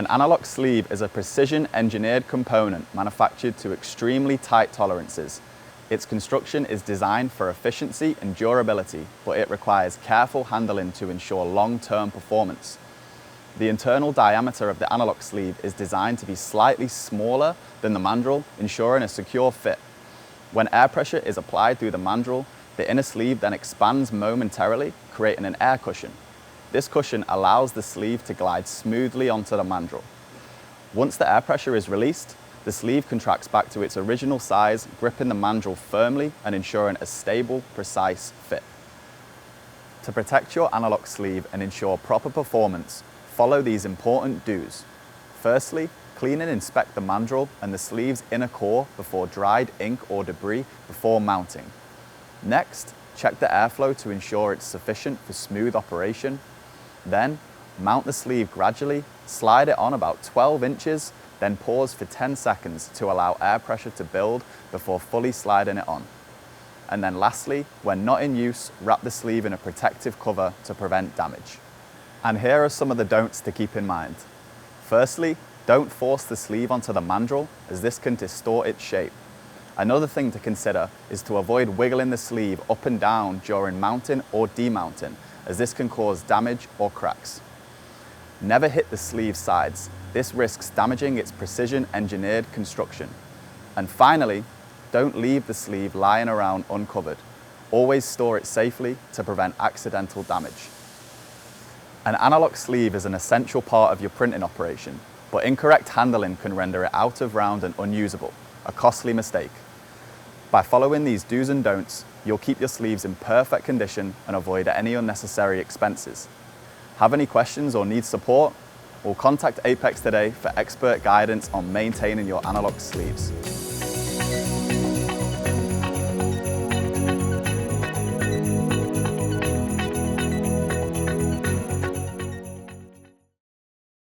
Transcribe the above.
An analog sleeve is a precision-engineered component manufactured to extremely tight tolerances. Its construction is designed for efficiency and durability, but it requires careful handling to ensure long-term performance. The internal diameter of the analog sleeve is designed to be slightly smaller than the mandrel, ensuring a secure fit. When air pressure is applied through the mandrel, the inner sleeve then expands momentarily, creating an air cushion. This cushion allows the sleeve to glide smoothly onto the mandrel. Once the air pressure is released, the sleeve contracts back to its original size, gripping the mandrel firmly and ensuring a stable, precise fit. To protect your analog sleeve and ensure proper performance, follow these important do's. Firstly, clean and inspect the mandrel and the sleeve's inner core before dried ink or debris before mounting. Next, check the airflow to ensure it's sufficient for smooth operation. Then, mount the sleeve gradually, slide it on about 12 inches, then pause for 10 seconds to allow air pressure to build before fully sliding it on. And then lastly, when not in use, wrap the sleeve in a protective cover to prevent damage. And here are some of the don'ts to keep in mind. Firstly, don't force the sleeve onto the mandrel, as this can distort its shape. Another thing to consider is to avoid wiggling the sleeve up and down during mounting or demounting, as this can cause damage or cracks. Never hit the sleeve sides. This risks damaging its precision-engineered construction. And finally, don't leave the sleeve lying around uncovered. Always store it safely to prevent accidental damage. An analog sleeve is an essential part of your printing operation, but incorrect handling can render it out of round and unusable, a costly mistake. By following these do's and don'ts, you'll keep your sleeves in perfect condition and avoid any unnecessary expenses. Have any questions or need support? Well, contact Apex today for expert guidance on maintaining your analog sleeves.